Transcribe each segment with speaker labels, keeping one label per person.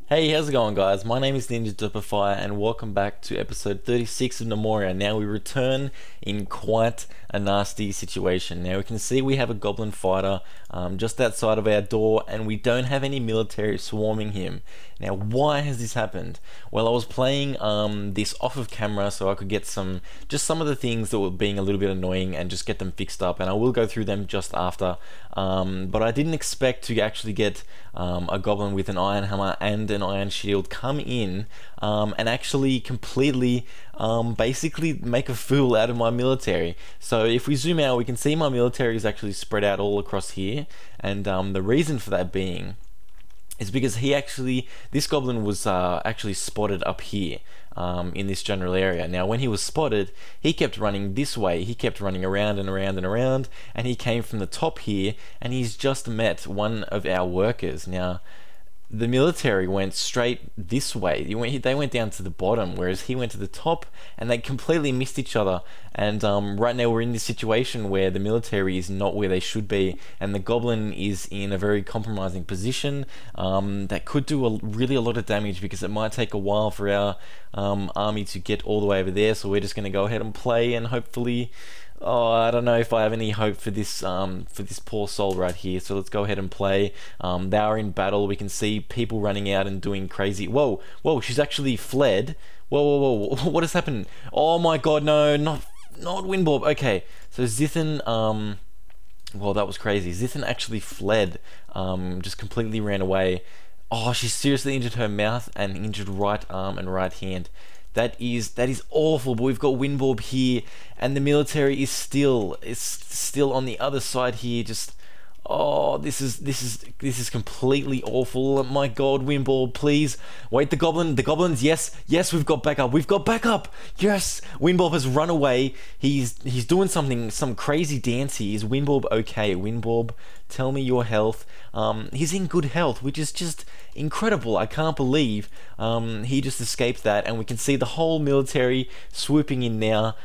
Speaker 1: Hey, how's it going, guys? My name is Derpify and welcome back to episode 36 of Gnomoria. Now we return in quite a nasty situation. Now we can see we have a goblin fighter just outside of our door and we don't have any military swarming him. Now why has this happened? Well, I was playing this off of camera so I could get some of the things that were being a little bit annoying and just get them fixed up, and I will go through them just after. But I didn't expect to actually get a goblin with an iron hammer and an iron shield come in and actually completely basically make a fool out of my military. So if we zoom out, we can see my military is actually spread out all across here, and the reason for that being is because this goblin was actually spotted up here in this general area. Now when he was spotted, he kept running this way, he kept running around and around and around, and he came from the top here and he's just met one of our workers. Now the military went straight this way. They went down to the bottom, whereas he went to the top, and they completely missed each other. And right now we're in this situation where the military is not where they should be, and the goblin is in a very compromising position that could do really a lot of damage, because it might take a while for our army to get all the way over there. So we're just going to go ahead and play, and hopefully... Oh, I don't know if I have any hope for this poor soul right here. So let's go ahead and play. They are in battle. We can see people running out and doing crazy. Whoa, she's actually fled. Whoa, what has happened? Oh my god, no, not Windborb. Okay, so Zithan, well, that was crazy. Zithan actually fled, just completely ran away. Oh, she seriously injured her mouth and injured right arm and right hand. That is awful. But we've got Windborb here, and the military is still on the other side here. Just this is completely awful. My god, Windborb, please wait. The goblins. Yes, we've got backup. Yes, Windborb has run away. He's doing some crazy dance here. Is Windborb okay? Windborb, tell me your health. He's in good health, which is just incredible. I can't believe he just escaped that, and we can see the whole military swooping in now.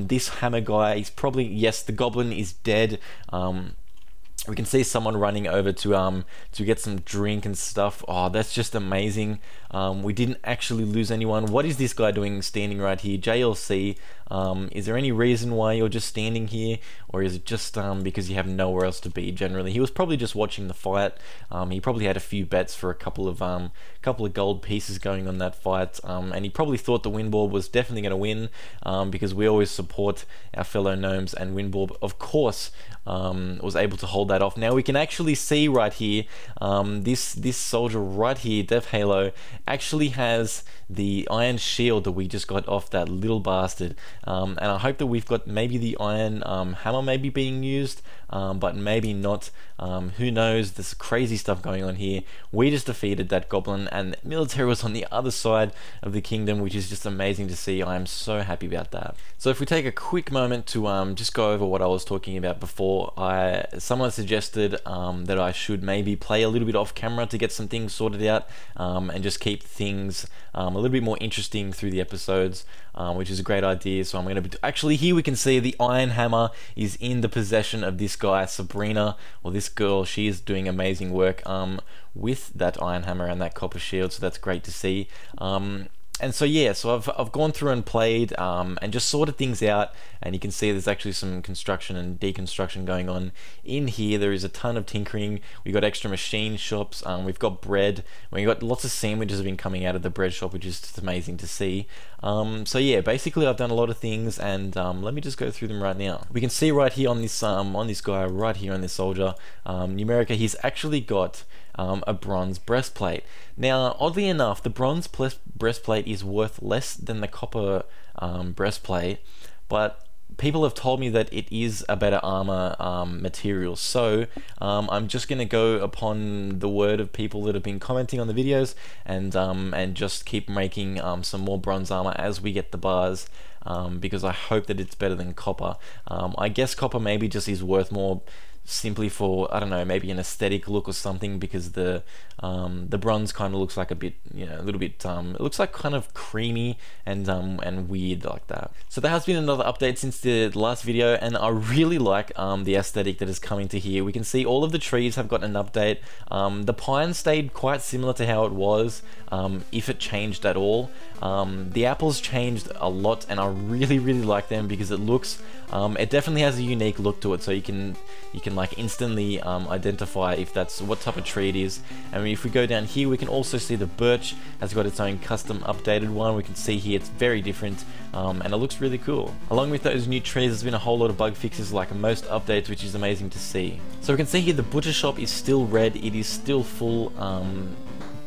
Speaker 1: This hammer guy is probably, yes, the goblin is dead. We can see someone running over to get some drink and stuff. Oh, that's just amazing. We didn't actually lose anyone. What is this guy doing standing right here? JLC, is there any reason why you're just standing here, or is it just because you have nowhere else to be generally? He was probably just watching the fight. He probably had a few bets for a couple of gold pieces going on that fight, and he probably thought the Windborb was definitely going to win, because we always support our fellow gnomes, and Windborb, of course, was able to hold that off. Now we can actually see right here, this soldier right here, Death Halo, actually has the iron shield that we just got off that little bastard, and I hope that we've got maybe the iron hammer maybe being used, but maybe not. Who knows? There's crazy stuff going on here. We just defeated that goblin, and the military was on the other side of the kingdom, which is just amazing to see. I am so happy about that. So if we take a quick moment to just go over what I was talking about before, someone suggested that I should maybe play a little bit off camera to get some things sorted out, and just keep things a little bit more interesting through the episodes, which is a great idea. So I'm going to actually, here we can see the iron hammer is in the possession of this guy, Sabrina, or this girl. She is doing amazing work with that iron hammer and that copper shield, so that's great to see. And so yeah, so I've gone through and played and just sorted things out, and you can see there's actually some construction and deconstruction going on in here. There is a ton of tinkering. We got extra machine shops. We've got bread. We got lots of sandwiches have been coming out of the bread shop, which is just amazing to see. So yeah, basically I've done a lot of things, and let me just go through them right now. We can see right here on this guy right here, on this soldier, Numerica, he's actually got a bronze breastplate. Now, oddly enough, the bronze breastplate is worth less than the copper breastplate, but people have told me that it is a better armor material. So I'm just going to go upon the word of people that have been commenting on the videos, and just keep making some more bronze armor as we get the bars, because I hope that it's better than copper. I guess copper maybe just is worth more simply for, I don't know, maybe an aesthetic look or something, because the bronze kind of looks like a bit, you know, a little bit, it looks like kind of creamy and weird like that. So there has been another update since the last video, and I really like the aesthetic that is coming to here. We can see all of the trees have gotten an update. The pine stayed quite similar to how it was, if it changed at all. The apples changed a lot, and I really like them because it looks, it definitely has a unique look to it, so you can like instantly identify if that's what type of tree it is. And if we go down here, we can also see the birch has got its own custom updated one. We can see here it's very different, and it looks really cool. Along with those new trees, there's been a whole lot of bug fixes like most updates, which is amazing to see. So we can see here the butcher shop is still red, it is still full.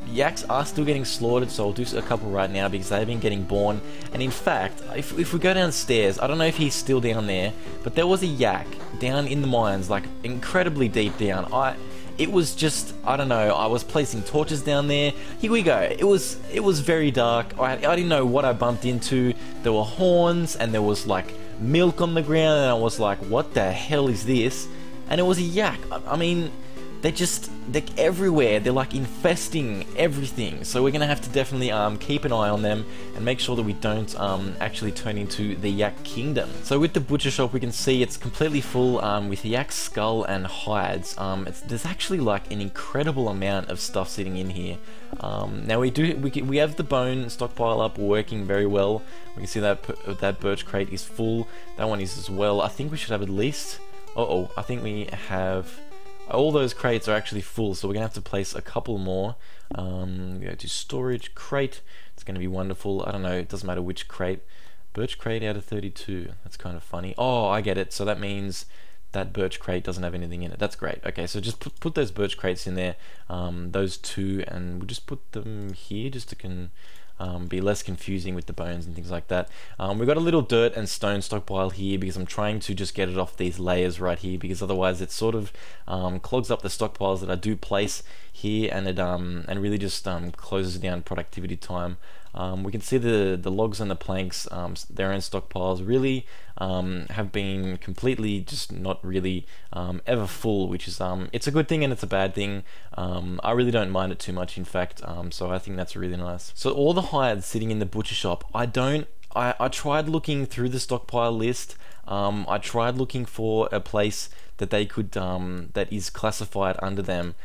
Speaker 1: Yaks are still getting slaughtered, so I'll do a couple right now because they've been getting born. And in fact, if we go downstairs, I don't know if he's still down there, but there was a yak down in the mines, like incredibly deep down. It was just, I don't know, I was placing torches down there. Here we go. It was very dark. I didn't know what I bumped into. There were horns and there was like milk on the ground, and I was like, what the hell is this? And it was a yak. I mean, they're everywhere. They're like infesting everything. So we're gonna have to definitely keep an eye on them and make sure that we don't actually turn into the yak kingdom. So with the butcher shop, we can see it's completely full with yak skull and hides. There's actually like an incredible amount of stuff sitting in here. Now we have the bone stockpile up working very well. We can see that birch crate is full. That one is as well. I think we should have at least. I think we have. All those crates are actually full, so we're gonna have to place a couple more. Go to storage crate. It's gonna be wonderful. I don't know, it doesn't matter which crate. Birch crate out of 32. That's kind of funny. Oh, I get it. So that means that birch crate doesn't have anything in it. That's great. Okay, so just put those birch crates in there, those two, and we'll just put them here just to be less confusing with the bones and things like that. We've got a little dirt and stone stockpile here because I'm trying to just get it off these layers right here, because otherwise it sort of clogs up the stockpiles that I do place here, and it and really just closes down productivity time. We can see the logs and the planks, their own stockpiles really have been completely just not really ever full, which is it's a good thing and it's a bad thing. I really don't mind it too much, in fact, so I think that's really nice. So all the hides sitting in the butcher shop, I tried looking through the stockpile list. I tried looking for a place that they could that is classified under them.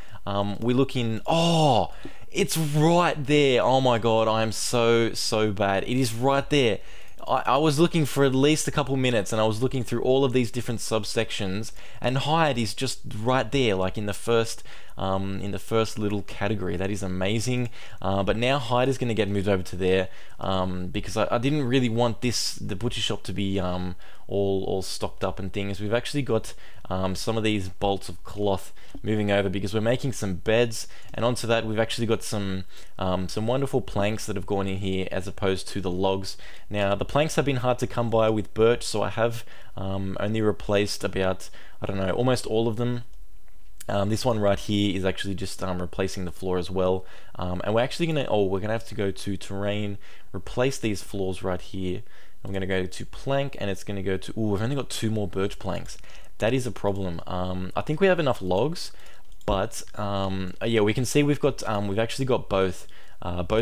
Speaker 1: We look in. Oh, it's right there. Oh my god, I am so bad. It is right there. I was looking for at least a couple minutes, and I was looking through all of these different subsections, and hide is just right there, like in the first little category. That is amazing. But now hide is going to get moved over to there, because I didn't really want the butcher shop to be all stocked up and things. We've actually got some of these bolts of cloth moving over because we're making some beds, and onto that we've actually got some wonderful planks that have gone in here as opposed to the logs. Now the planks have been hard to come by with birch, so I have only replaced about, I don't know, almost all of them. This one right here is actually just replacing the floor as well, and we're actually gonna have to go to terrain, replace these floors right here. I'm gonna go to plank, and it's gonna go to, we've only got 2 more birch planks. That is a problem. I think we have enough logs, but yeah, we can see we've actually got both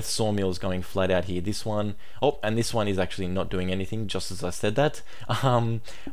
Speaker 1: sawmills going flat out here. This one, and this one is actually not doing anything, just as I said that.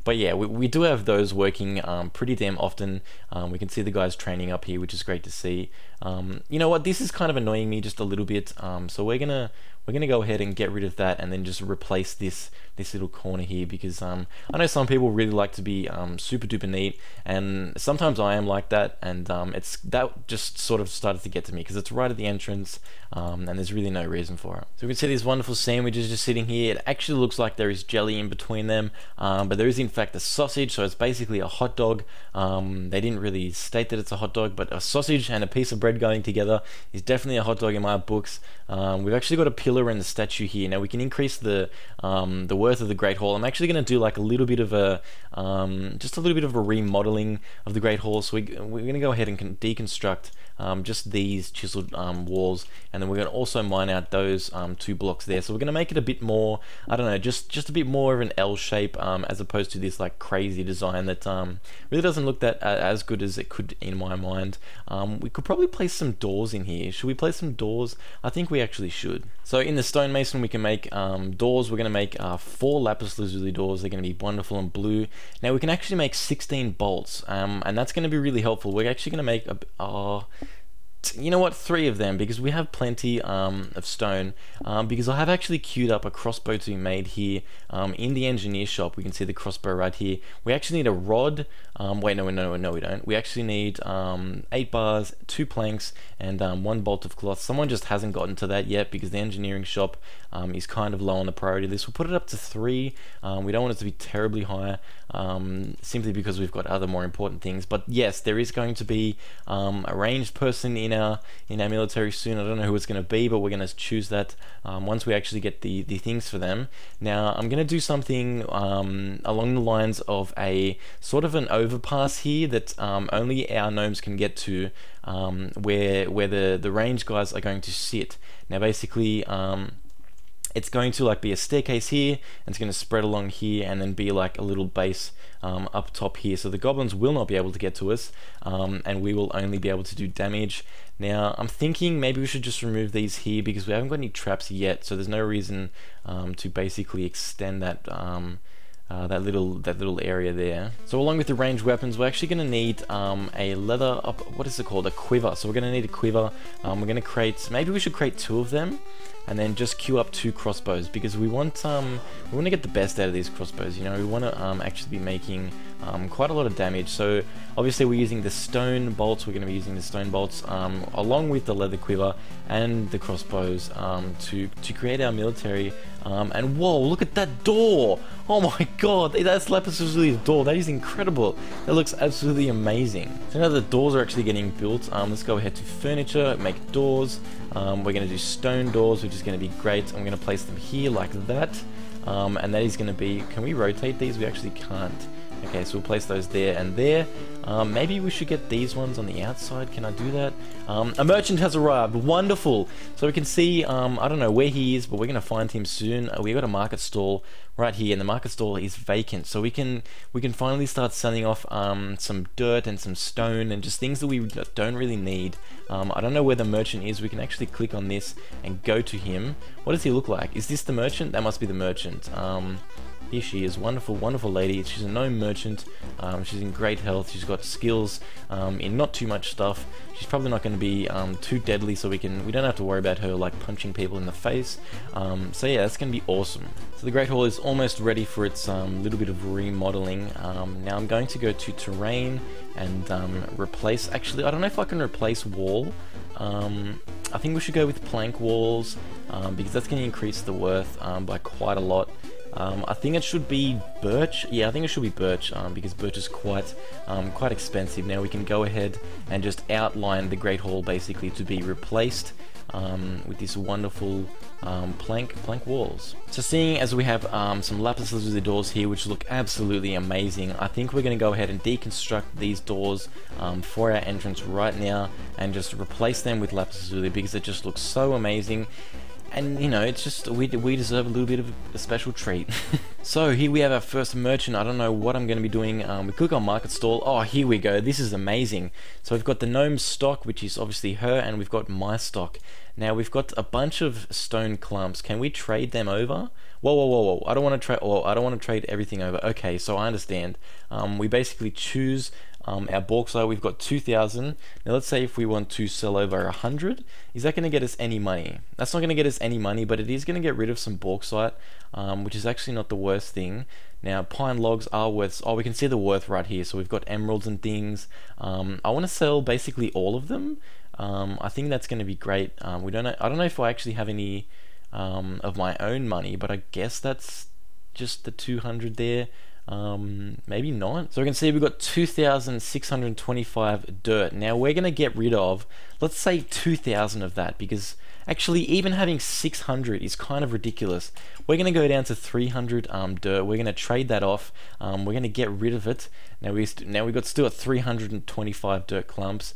Speaker 1: But yeah, we do have those working pretty damn often. We can see the guys training up here, which is great to see. You know what, this is kind of annoying me just a little bit, so we're gonna go ahead and get rid of that, and then just replace this little corner here, because I know some people really like to be super duper neat, and sometimes I am like that, and that just sort of started to get to me because it's right at the entrance, and there's really no reason for it. So we can see these wonderful sandwiches just sitting here. It actually looks like there is jelly in between them, but there is in fact a sausage, so it's basically a hot dog. They didn't really state that it's a hot dog, but a sausage and a piece of bread going together is definitely a hot dog in my books. We've actually got a pillar and the statue here. Now we can increase the worth of the Great Hall. I'm actually going to do like a little bit of a just a little bit of a remodeling of the Great Hall. So we're going to go ahead and deconstruct just these chiseled walls, and then we're going to also mine out those 2 blocks there. So we're going to make it a bit more, I don't know, just a bit more of an L shape, as opposed to this like crazy design that really doesn't look that as good as it could in my mind. We could probably place some doors in here. Should we place some doors? I think we actually should. So in the stonemason we can make doors. We're going to make 4 lapis lazuli doors. They're going to be wonderful and blue. Now we can actually make 16 bolts, and that's going to be really helpful. We're actually going to make you know what, 3 of them, because we have plenty of stone, because I have actually queued up a crossbow to be made here in the engineer shop. We can see the crossbow right here. We actually need a rod. Wait, no, we don't. We actually need 8 bars, 2 planks, and 1 bolt of cloth. Someone just hasn't gotten to that yet because the engineering shop is kind of low on the priority list. We'll put it up to 3. We don't want it to be terribly high, simply because we've got other more important things. But yes, there is going to be a ranged person in our military soon. I don't know who it's going to be, but we're going to choose that once we actually get the things for them. Now I'm going to do something along the lines of a sort of an overpass here that only our gnomes can get to, where the range guys are going to sit. Now basically it's going to like be a staircase here, and it's going to spread along here, and then be like a little base up top here, so the goblins will not be able to get to us, and we will only be able to do damage. Now I'm thinking maybe we should just remove these here because we haven't got any traps yet, so there's no reason to basically extend that that little area there. So along with the ranged weapons, we're actually going to need a leather what is it called, a quiver. So we're going to need a quiver. We're going to create, maybe we should create 2 of them, and then just queue up 2 crossbows, because we want to get the best out of these crossbows. You know, we want to actually be making quite a lot of damage. So obviously we're using the stone bolts. We're going to be using the stone bolts along with the leather quiver and the crossbows to create our military. And whoa, look at that door! Oh my god, that's lapis lazuli's door. That is incredible. That looks absolutely amazing. So now the doors are actually getting built. Let's go ahead to furniture, make doors. We're going to do stone doors, which is going to be great. I'm going to place them here like that, and that is going to be, can we rotate these? We actually can't. Okay, so we'll place those there and there. Maybe we should get these ones on the outside. Can I do that? A merchant has arrived. Wonderful. So we can see, I don't know where he is, but we're going to find him soon. We got a market stall right here, and the market stall is vacant. So we can finally start selling off some dirt and some stone and just things that we don't really need. I don't know where the merchant is. We can actually click on this and go to him. What does he look like? Is this the merchant? That must be the merchant. Here she is, wonderful, wonderful lady. She's a gnome merchant. She's in great health. She's got skills in not too much stuff. She's probably not going to be too deadly, so we don't have to worry about her like punching people in the face. So yeah, that's going to be awesome. So the Great Hall is almost ready for its little bit of remodeling. Now I'm going to go to terrain and replace. Actually, I don't know if I can replace wall. I think we should go with plank walls because that's going to increase the worth by quite a lot. I think it should be birch. Yeah, I think it should be birch because birch is quite expensive. Now we can go ahead and just outline the Great Hall basically to be replaced with this wonderful plank walls. So seeing as we have some lapis lazuli doors here which look absolutely amazing, I think we're going to go ahead and deconstruct these doors for our entrance right now and just replace them with lapis lazuli because it just looks so amazing. And you know, it's just, we deserve a little bit of a special treat. So here we have our first merchant. I don't know what I'm going to be doing. We click on market stall. Oh, here we go. This is amazing. So we've got the gnome stock, which is obviously her, and we've got my stock. Now we've got a bunch of stone clumps. Can we trade them over? Whoa. I don't want to trade. Oh, I don't want to trade everything over. Okay, so I understand. We basically choose our bauxite. We've got 2,000. Now let's say if we want to sell over 100, is that going to get us any money? That's not going to get us any money, but it is going to get rid of some bauxite, which is actually not the worst thing. Now pine logs are worth, oh, we can see the worth right here. So we've got emeralds and things. I want to sell basically all of them. I think that's going to be great. I don't know if I actually have any of my own money, but I guess that's just the 200 there. Maybe not. So we can see we've got 2,625 dirt. Now we're going to get rid of, let's say 2,000 of that, because actually even having 600 is kind of ridiculous. We're going to go down to 300 dirt. We're going to trade that off. We're going to get rid of it. Now we've got still at 325 dirt clumps.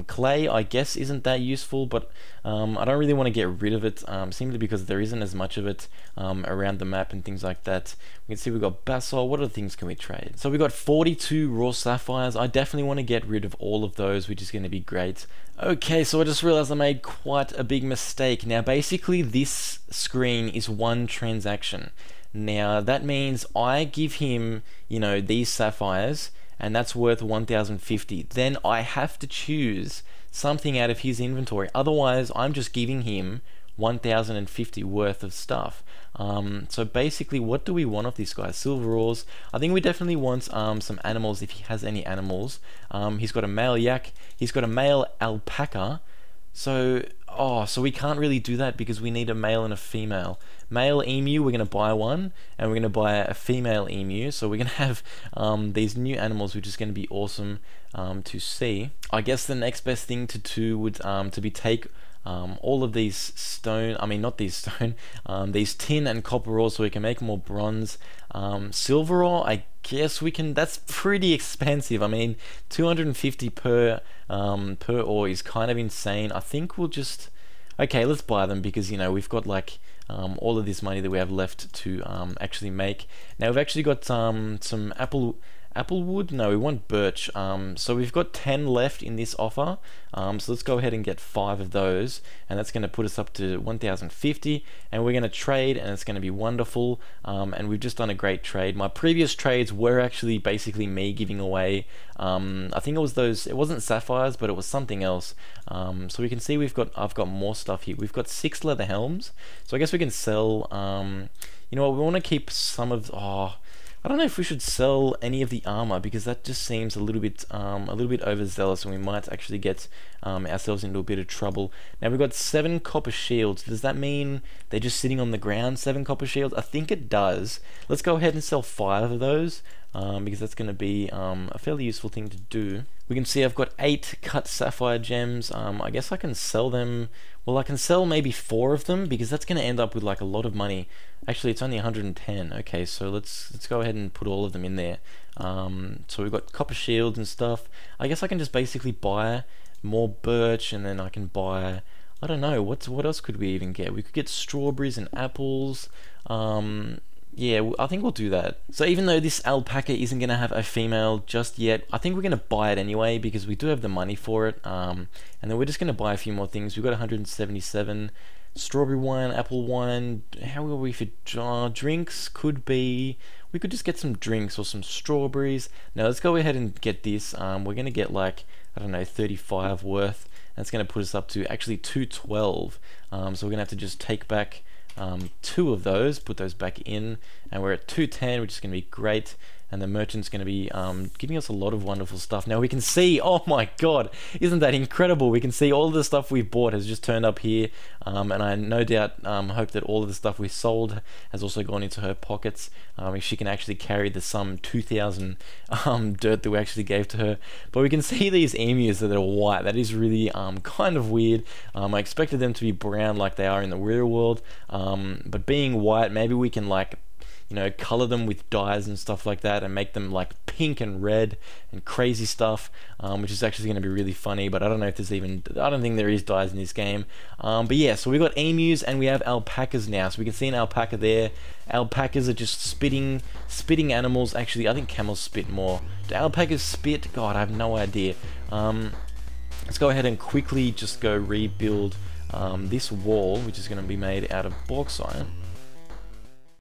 Speaker 1: Clay, I guess, isn't that useful, but I don't really want to get rid of it, simply because there isn't as much of it around the map and things like that. We can see we've got basalt. What other things can we trade? So we've got 42 raw sapphires. I definitely want to get rid of all of those, which is going to be great. Okay, so I just realized I made quite a big mistake. Now basically this screen is one transaction. Now that means I give him, you know, these sapphires, and that's worth 1,050. Then I have to choose something out of his inventory. Otherwise, I'm just giving him 1,050 worth of stuff. So basically, what do we want of this guy? Silver ores. I think we definitely want some animals if he has any animals. He's got a male yak. He's got a male alpaca. So we can't really do that because we need a male and a female. Male emu, we're going to buy one, and we're going to buy a female emu. So we're going to have these new animals, which is going to be awesome to see. I guess the next best thing to do would to be take all of these stone, these tin and copper ores, so we can make more bronze. Silver ore, I guess we can. That's pretty expensive. I mean, 250 per ore is kind of insane. I think we'll just, okay, let's buy them, because, you know, we've got like all of this money that we have left to actually make. Now we've actually got some applewood. No, we want birch. So we've got 10 left in this offer. So let's go ahead and get 5 of those, and that's going to put us up to 1,050, and we're going to trade, and it's going to be wonderful. And we've just done a great trade. My previous trades were actually basically me giving away, I think it was those, it wasn't sapphires, but it was something else. So we can see I've got more stuff here. We've got 6 leather helms, so I guess we can sell, you know what, we want to keep some of, I don't know if we should sell any of the armor, because that just seems a little bit overzealous, and we might actually get ourselves into a bit of trouble. Now we've got 7 copper shields. Does that mean they're just sitting on the ground, 7 copper shields? I think it does. Let's go ahead and sell 5 of those, because that's going to be a fairly useful thing to do. We can see I've got 8 cut sapphire gems. I guess I can sell them. Well, I can sell maybe 4 of them, because that's going to end up with like a lot of money. Actually, it's only 110. Okay, so let's go ahead and put all of them in there. So we've got copper shields and stuff. I guess I can just basically buy more birch, and then I can buy, I don't know, what else could we even get? We could get strawberries and apples. Yeah, I think we'll do that. So even though this alpaca isn't going to have a female just yet, I think we're going to buy it anyway, because we do have the money for it. And then we're just going to buy a few more things. We've got 177. Strawberry wine, apple wine. How will we for drinks? Could be, we could just get some drinks or some strawberries. Now let's go ahead and get this. We're going to get like, I don't know, 35 worth. That's going to put us up to actually 212. So we're going to have to just take back 2 of those, put those back in, and we're at 210, which is going to be great. And the merchant's going to be giving us a lot of wonderful stuff. Now we can see, oh my god, isn't that incredible? We can see all of the stuff we've bought has just turned up here, and I no doubt hope that all of the stuff we sold has also gone into her pockets, if she can actually carry the sum 2,000 dirt that we actually gave to her. But we can see these emus that are white. That is really kind of weird. I expected them to be brown like they are in the real world, but being white, maybe we can like, you know, color them with dyes and stuff like that, and make them like pink and red and crazy stuff, which is actually going to be really funny. But I don't know if there's even, I don't think there is dyes in this game. But yeah, so we've got emus and we have alpacas now. So we can see an alpaca there. Alpacas are just spitting animals. Actually, I think camels spit more. Do alpacas spit? God, I have no idea. Let's go ahead and quickly just go rebuild this wall, which is going to be made out of bauxite.